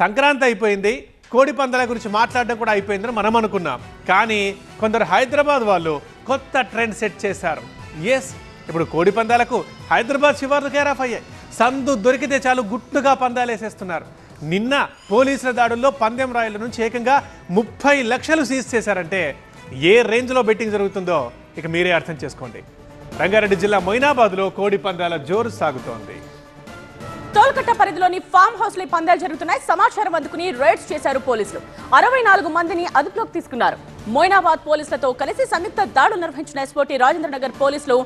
సంక్రాంతి అయిపోయింది, కోడి పందాల గురించి మాట్లాడడం కూడా అయిపోయిందని మనం అనుకున్నాం. కానీ కొందరు హైదరాబాద్ వాళ్ళు కొత్త ట్రెండ్ సెట్ చేశారు. ఎస్, ఇప్పుడు కోడి పందాలకు హైదరాబాద్ శివార్లు కేరాఫ్ అయ్యాయి. సందు దొరికితే చాలు గుట్టుగా పందాలు వేసేస్తున్నారు. నిన్న పోలీసుల దాడుల్లో పందెం రాయుల నుంచి ఏకంగా 30 లక్షలు సీజ్ చేశారంటే ఏ రేంజ్లో బెట్టింగ్ జరుగుతుందో ఇక మీరే అర్థం చేసుకోండి. రంగారెడ్డి జిల్లా మొయినాబాద్లో కోడి పందాల జోరు సాగుతోంది. తోల్కట్ట పరిధిలోని ఫామ్ హౌస్ లో పందాలు జరుగుతున్నాయి. సమాచారం అందుకుని రైడ్స్ చేశారు పోలీసులు. 64 మందిని అదుపులోకి తీసుకున్నారు. మొయినాబాద్ పోలీసులతో కలిసి సంయుక్త దాడులు నిర్వహించిన ఎస్ఓటీ రాజేంద్రనగర్ పోలీసులు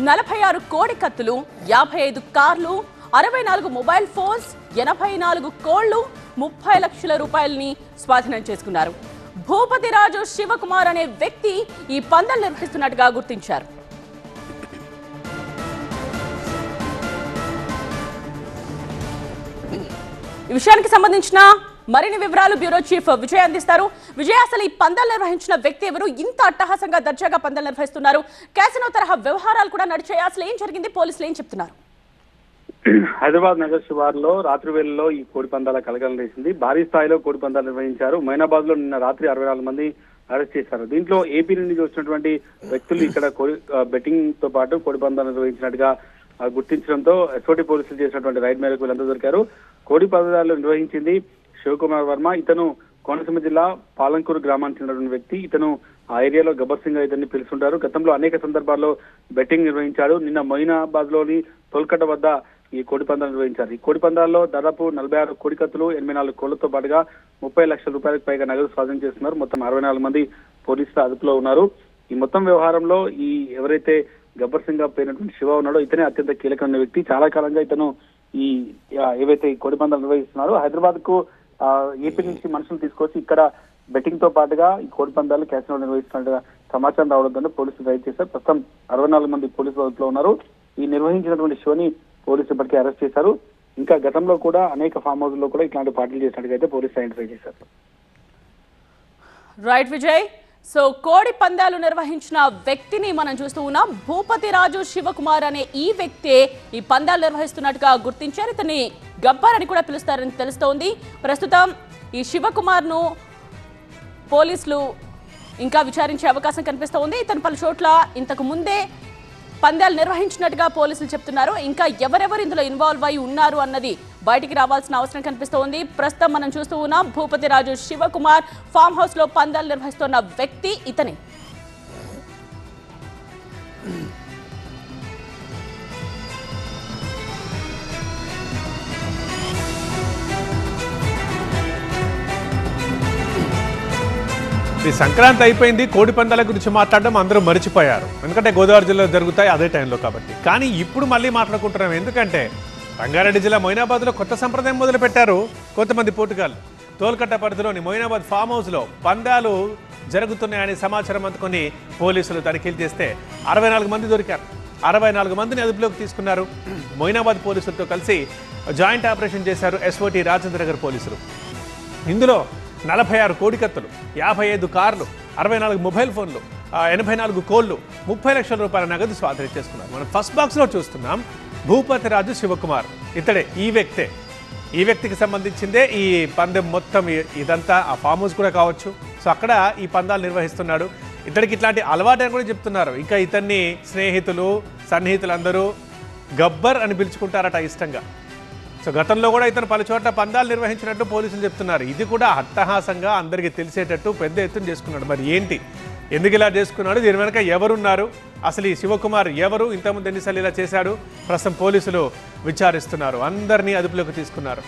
46 కోడి కత్తులు, 55 కార్లు, 64 మొబైల్ ఫోన్స్, 84 కోళ్లు, 30 లక్షల రూపాయలని స్వాధీనం చేసుకున్నారు. భూపతి రాజు శివకుమార్ అనే వ్యక్తి ఈ పందాలు నిర్వహిస్తున్నట్టుగా గుర్తించారు. ఈ విషయానికి సంబంధించిన మరిన్ని వివరాలు బ్యూరో చీఫ్ విజయ్ అందిస్తారు. విజయ్, అసలు ఈ పందాలు నిర్వహించిన వ్యక్తి ఎవరు? ఇంత అట్టహాసంగా దర్జాగా పందాలు నిర్వహిస్తున్నారు. క్యాసినో తరహా వ్యవహారాలు కూడా నడిచాయి. అసలు ఏం జరిగింది? పోలీసులు ఏం చెప్తున్నారు? హైదరాబాద్ నగర్ శివార్లో రాత్రి వేళల్లో ఈ కోడి పందాల కలకలం వేసింది. భారీ స్థాయిలో కోడి పందాలు నిర్వహించారు. మొయినాబాద్ లో నిన్న రాత్రి 64 మంది అరెస్ట్ చేశారు. దీంట్లో ఏపీ నుంచి వచ్చినటువంటి వ్యక్తులు ఇక్కడ బెట్టింగ్ తో పాటు కోడి పందాలు నిర్వహించినట్టుగా గుర్తించడంతో ఎస్ఓటీ పోలీసులు చేసినటువంటి రైడ్ మేరకు వీళ్ళందరూ దొరికారు. కోడి పందాలు నిర్వహించింది శివకుమార్ వర్మ. ఇతను కోనసీమ జిల్లా పాలంకూరు గ్రామానికి చెందినటువంటి వ్యక్తి. ఇతను ఆ ఏరియాలో గబ్బర్ సింగ్ ఇతన్ని పిలుస్తుంటారు. గతంలో అనేక సందర్భాల్లో బెట్టింగ్ నిర్వహించాడు. నిన్న మొయినాబాద్ లోని తోల్కట్ట వద్ద ఈ కోడి పందాలు నిర్వహించారు. ఈ కోడి పందాల్లో దాదాపు 46 కోడి కత్తులు, 84 కోళ్లతో పాటుగా 30 లక్షల రూపాయలకు పైగా నగదు స్వాధీనం చేస్తున్నారు. మొత్తం 64 మంది పోలీసుల అదుపులో ఉన్నారు. ఈ మొత్తం వ్యవహారంలో ఈ ఎవరైతే గబ్బర్ సింగ్ గా పోయినటువంటి శివ ఉన్నాడో ఇతనే అత్యంత కీలకమైన వ్యక్తి. చాలా కాలంగా ఇతను ఈ ఏవైతే ఈ కోడి పందాలు నిర్వహిస్తున్నారో హైదరాబాద్ కు ఏపీ నుంచి మనుషులు తీసుకొచ్చి ఇక్కడ బెట్టింగ్ తో పాటుగా ఈ కోడి పందాలు క్యాసినో నిర్వహిస్తున్నట్టుగా సమాచారం రావడంతో పోలీసులు రైడ్ చేశారు. ప్రస్తుతం 64 మంది పోలీసులు అదుపులో ఉన్నారు. ఈ నిర్వహించినటువంటి శివని పోలీసులు ఇప్పటికే అరెస్ట్ చేశారు. ఇంకా గతంలో కూడా అనేక ఫామ్ హౌస్ లో కూడా ఇట్లాంటి పార్టీలు చేసినట్టుగా అయితే పోలీసులు ఐడెంటిఫై చేశారు. రైట్ విజయ్. సో కోడి పందాలు నిర్వహించిన వ్యక్తిని మనం చూస్తూ ఉన్నాం. భూపతి రాజు శివకుమార్ అనే ఈ వ్యక్తే ఈ పందాలు నిర్వహిస్తున్నట్టుగా గుర్తించారు. ఇతన్ని గబ్బర్ అని కూడా పిలుస్తారని తెలుస్తోంది. ప్రస్తుతం ఈ శివకుమార్ ను పోలీసులు ఇంకా విచారించే అవకాశం కనిపిస్తోంది. ఇతను పలు చోట్ల ఇంతకు ముందే పందాలు నిర్వహించినట్టుగా పోలీసులు చెప్తున్నారు. ఇంకా ఎవరెవరు ఇందులో ఇన్వాల్వ్ అయి ఉన్నారు అన్నది బయటికి రావాల్సిన అవసరం కనిపిస్తోంది. ప్రస్తుతం మనం చూస్తూ ఉన్నాం భూపతి రాజు శివకుమార్ ఫామ్ హౌస్ లో పందాలు నిర్వహిస్తున్న వ్యక్తి ఇతనే. ఈ సంక్రాంతి అయిపోయింది, కోడి పందాల గురించి మాట్లాడడం అందరూ మర్చిపోయారు. ఎందుకంటే గోదావరి జిల్లాలో జరుగుతాయి అదే టైంలో కాబట్టి. కానీ ఇప్పుడు మళ్ళీ మాట్లాడుకుంటున్నాం. ఎందుకంటే రంగారెడ్డి జిల్లా మొయినాబాద్లో కొత్త సంప్రదాయం మొదలు పెట్టారు కొంతమంది పోటుగాళ్ళు. తోల్కట్ట పరిధిలోని మొయినాబాద్ ఫామ్ హౌస్లో పందాలు జరుగుతున్నాయని సమాచారం అందుకొని పోలీసులు తనిఖీలు చేస్తే 64 మంది దొరికారు. 64 మందిని అదుపులోకి తీసుకున్నారు. మొయినాబాద్ పోలీసులతో కలిసి జాయింట్ ఆపరేషన్ చేశారు ఎస్ఓటీ రాజేంద్రనగర్ పోలీసులు. ఇందులో 46 కోడి కత్తులు, 55 కార్లు, 64 మొబైల్ ఫోన్లు, 84 కోళ్లు, 30 లక్షల రూపాయల నగదు స్వాధీనం చేసుకున్నారు. మనం ఫస్ట్ బాక్స్లో చూస్తున్నాం భూపతి రాజు శివకుమార్. ఇతడే, ఈ వ్యక్తే. ఈ వ్యక్తికి సంబంధించిందే ఈ పందెం మొత్తం. ఇదంతా ఆ ఫామ్ హౌస్ కూడా కావచ్చు. సో అక్కడ ఈ పందాలు నిర్వహిస్తున్నాడు. ఇతడికి ఇట్లాంటి అలవాటు అని కూడా చెప్తున్నారు. ఇంకా ఇతన్ని స్నేహితులు, సన్నిహితులు అందరూ గబ్బర్ అని పిలుచుకుంటారట ఇష్టంగా. సో గతంలో కూడా ఇతను పలు చోట్ల పందాలు నిర్వహించినట్టు పోలీసులు చెప్తున్నారు. ఇది కూడా అట్టహాసంగా అందరికీ తెలిసేటట్టు పెద్ద ఎత్తున చేసుకున్నాడు. మరి ఏంటి, ఎందుకు ఇలా చేసుకున్నాడు, దీని వెనక ఎవరున్నారు, అసలు ఈ శివకుమార్ ఎవరు, ఇంతకుముందు ఎన్నిసార్లు ఇలా చేశాడు, ప్రస్తుతం పోలీసులు విచారిస్తున్నారు. అందరినీ అదుపులోకి తీసుకున్నారు.